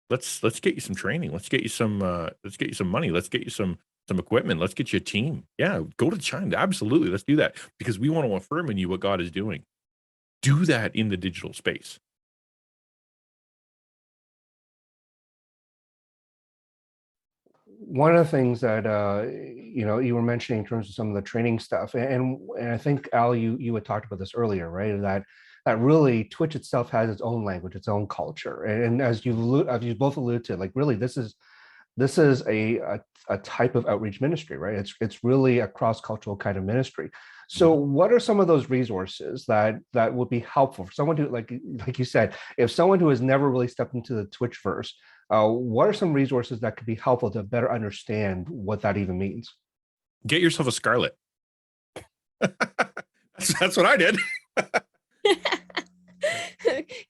let's get you some training. Let's get you some money. Let's get you some equipment. Let's get you a team. Yeah, go to China. Absolutely. Let's do that, because we want to affirm in you what God is doing. Do that in the digital space. one of the things that you were mentioning in terms of some of the training stuff, and I think Al, you had talked about this earlier, right? That really Twitch itself has its own language, its own culture, and as you both alluded to, like really this is a type of outreach ministry, right? It's really a cross-cultural kind of ministry. So what are some of those resources that would be helpful for someone who, like you said, if someone who has never really stepped into the Twitchverse, what are some resources that could be helpful to better understand what that even means? Get yourself a Scarlet. That's what I did.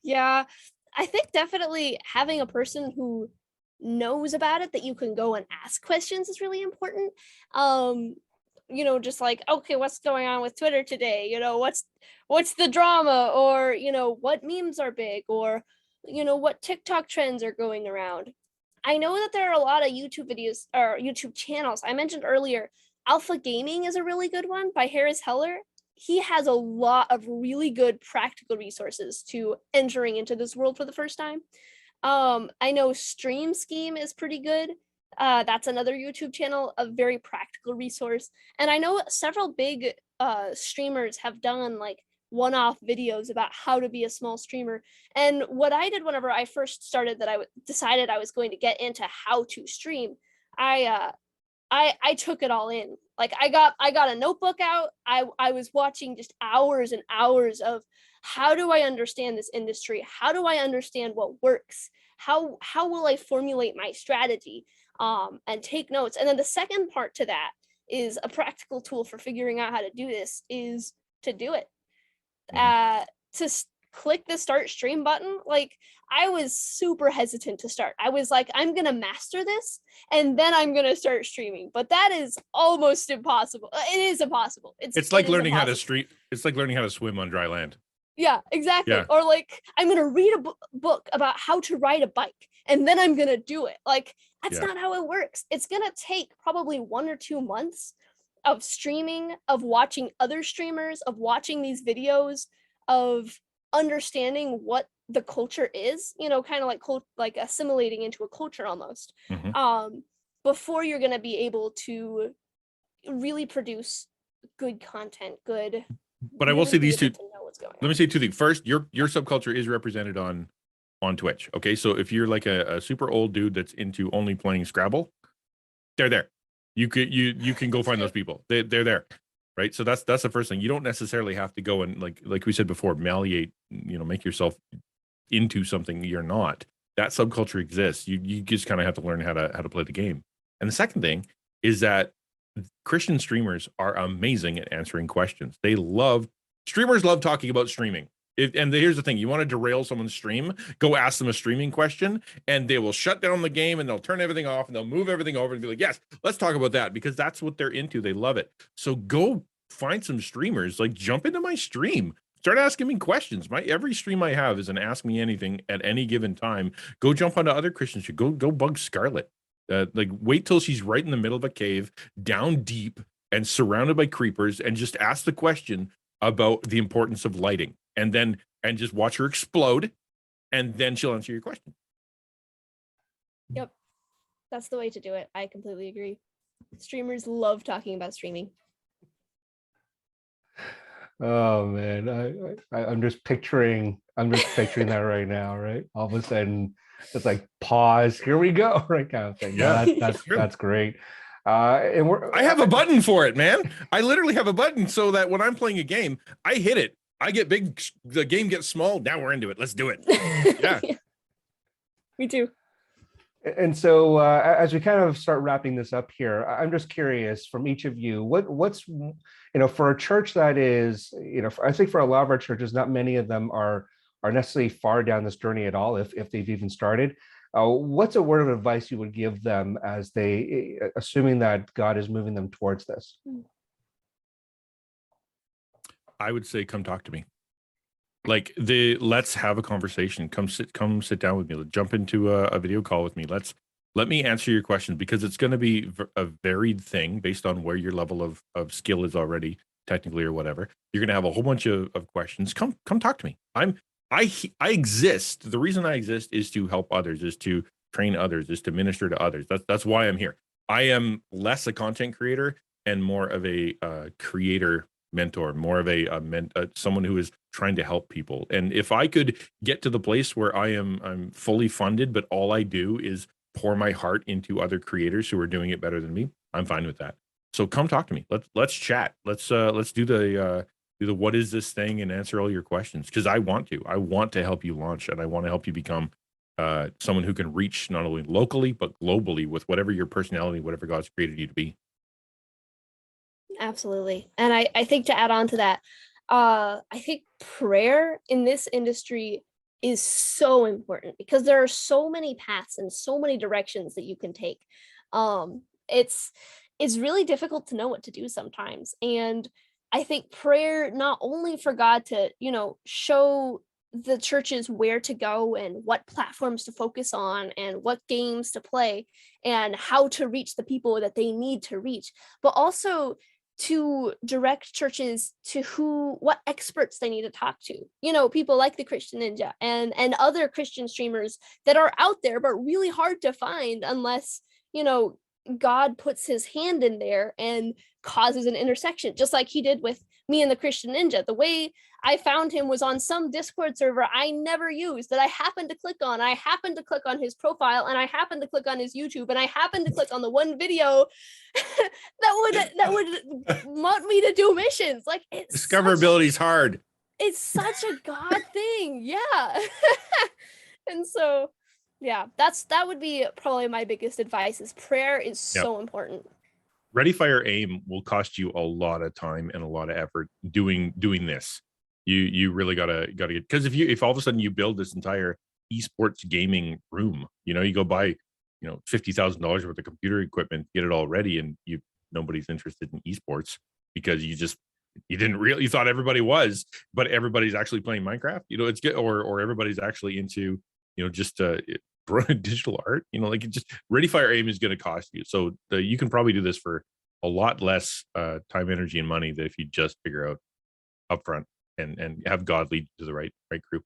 Yeah, I think definitely having a person who knows about it that you can go and ask questions is really important. Just like, okay, what's going on with Twitter today? What's the drama, or what memes are big, or what TikTok trends are going around. I know that there are a lot of YouTube videos or YouTube channels. I mentioned earlier, Alpha Gaming is a really good one by Harris Heller. He has a lot of really good practical resources to entering into this world for the first time. I know Stream Scheme is pretty good. That's another YouTube channel, a very practical resource. And I know several big streamers have done like one-off videos about how to be a small streamer. And what I did whenever I first started, that I decided I was going to get into how to stream, I took it all in. Like I got a notebook out. I was watching just hours and hours of how do I understand this industry? How do I understand what works? How will I formulate my strategy? And take notes. And then the second part to that is a practical tool for figuring out how to do this is to do it. Click the start stream button. Like I was super hesitant to start. I was like, I'm gonna master this and then I'm gonna start streaming. But that is almost impossible. It is impossible. It's like learning how to stream. It's like learning how to swim on dry land. Yeah, exactly. Yeah. Or like, I'm gonna read a book about how to ride a bike and then I'm gonna do it. Like that's not how it works. It's gonna take probably 1 or 2 months of streaming, of watching other streamers, of watching these videos, of understanding what the culture is, kind of like assimilating into a culture almost, before you're going to be able to really produce good content, but I will say these two, let me say two things. First, your subculture is represented on Twitch. Okay, so if you're like a super old dude that's into only playing Scrabble, they're there. You can go find those people. They're there. Right. So that's the first thing. You don't necessarily have to go and like we said before, malleate, make yourself into something you're not. That subculture exists. You just kind of have to learn how to play the game. And the second thing is that Christian streamers are amazing at answering questions. Streamers love talking about streaming. And here's the thing, you want to derail someone's stream, go ask them a streaming question and they will shut down the game and they'll turn everything off and they'll move everything over and be like, yes, let's talk about that, because that's what they're into. They love it. So go find some streamers, like jump into my stream, start asking me questions. Every stream I have is an ask me anything at any given time. Go jump onto other Christians. Go bug Scarlet. Wait till she's right in the middle of a cave, down deep and surrounded by creepers, and just ask the question about the importance of lighting. And just watch her explode, and then she'll answer your question. Yep. That's the way to do it. I completely agree. Streamers love talking about streaming. Oh man, I'm just picturing that right now, right? All of a sudden it's like pause, here we go, right, kind of thing. Yeah, that's great. I have a button for it, man. I literally have a button so that when I'm playing a game, I hit it. I get big, the game gets small. Now we're into it. Let's do it. Yeah. Me too. And so as we kind of start wrapping this up here, I'm just curious from each of you, what's, for a church that is, I think for a lot of our churches, not many of them are necessarily far down this journey at all, if they've even started. What's a word of advice you would give them as they, assuming that God is moving them towards this? I would say, come talk to me. Let's have a conversation. Come sit down with me. Jump into a video call with me. Let me answer your questions, because it's going to be a varied thing based on where your level of skill is already, technically or whatever. You're going to have a whole bunch of questions. Come talk to me. I exist. The reason I exist is to help others, is to train others, is to minister to others. That's why I'm here. I am less a content creator and more of a creator mentor, more of someone who is trying to help people. And if I could get to the place where I'm fully funded, but all I do is pour my heart into other creators who are doing it better than me, I'm fine with that. So come talk to me. Let's chat. Let's do the what is this thing and answer all your questions, because I want to help you launch, and I want to help you become someone who can reach not only locally but globally with whatever your personality, whatever God's created you to be. Absolutely. And I think to add on to that, I think prayer in this industry is so important because there are so many paths and so many directions that you can take. It's really difficult to know what to do sometimes. And I think prayer not only for God to, show the churches where to go and what platforms to focus on and what games to play and how to reach the people that they need to reach, but also to direct churches to what experts they need to talk to, people like the Christian Ninja and other Christian streamers that are out there but really hard to find unless God puts his hand in there and causes an intersection, just like he did with me and the Christian Ninja. The way I found him was on some Discord server I never used that I happened to click on. I happened to click on his profile, and I happened to click on his YouTube, and I happened to click on the one video that would want me to do missions. Like, Discoverability is hard. It's such a God thing. Yeah. And so, yeah, that would be probably my biggest advice is prayer is so important. Ready, fire, aim will cost you a lot of time and a lot of effort doing this. You really gotta get, because if all of a sudden you build this entire esports gaming room, you go buy $50,000 worth of computer equipment, get it all ready, and nobody's interested in esports because you thought everybody was, but everybody's actually playing Minecraft. It's good, or everybody's actually into just digital art. Just ready, fire, aim is going to cost you. So you can probably do this for a lot less time, energy, and money than if you just figure out upfront and have God lead you to the right group.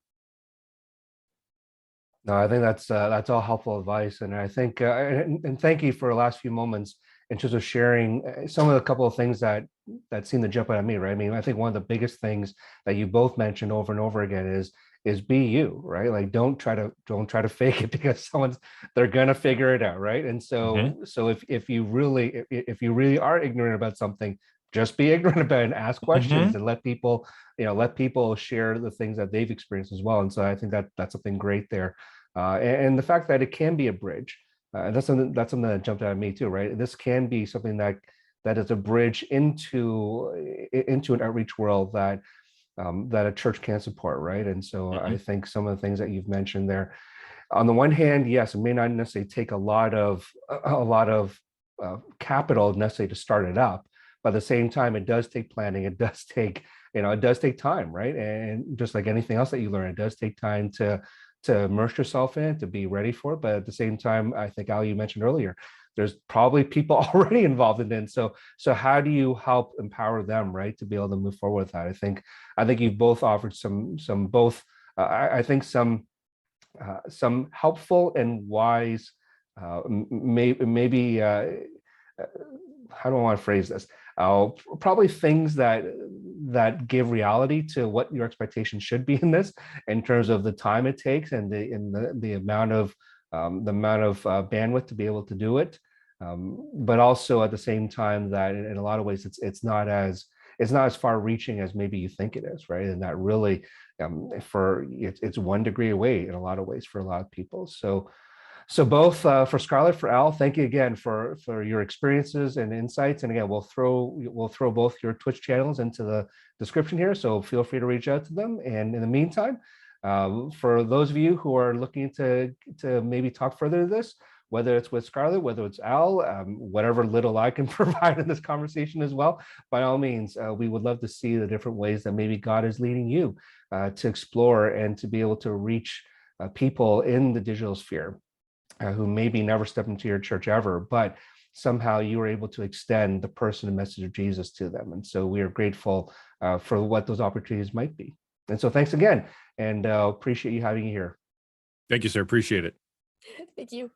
No, I think that's all helpful advice, and I think and thank you for the last few moments in terms of sharing some of the couple of things that seem to jump out at me. Right? I mean, I think one of the biggest things that you both mentioned over and over again is be you, right? Like don't try to fake it because they're gonna figure it out, right? And so if you really are ignorant about something, just be ignorant about it and ask questions and let people share the things that they've experienced as well. And so I think that's something great there, and the fact that it can be a bridge, that's something that jumped out at me too, right? This can be something that is a bridge into an outreach world that a church can support, right? And so I think some of the things that you've mentioned there, on the one hand, yes, it may not necessarily take a lot of capital necessarily to start it up, but at the same time, it does take planning. It does take time, right? And just like anything else that you learn, it does take time to immerse yourself in it, to be ready for it. But at the same time, I think, Al, you mentioned earlier, there's probably people already involved in it. So how do you help empower them, right, to be able to move forward with that? I think you've both offered some helpful and wise, maybe how do I want to phrase this? Probably things that give reality to what your expectations should be in this, in terms of the time it takes and the amount of bandwidth to be able to do it, but also at the same time that in a lot of ways it's not as far reaching as maybe you think it is, right? And that really it's 1 degree away in a lot of ways for a lot of people. So both for Scarlett, for Al, thank you again for your experiences and insights. And again, we'll throw both your Twitch channels into the description here, so feel free to reach out to them. And in the meantime, for those of you who are looking to maybe talk further to this, whether it's with Scarlett, whether it's Al, whatever little I can provide in this conversation as well, by all means, we would love to see the different ways that maybe God is leading you to explore and to be able to reach people in the digital sphere who maybe never stepped into your church ever, but somehow you were able to extend the person and message of Jesus to them. And so we are grateful for what those opportunities might be. And so thanks again, and appreciate you having you here. Thank you, sir. Appreciate it. Thank you.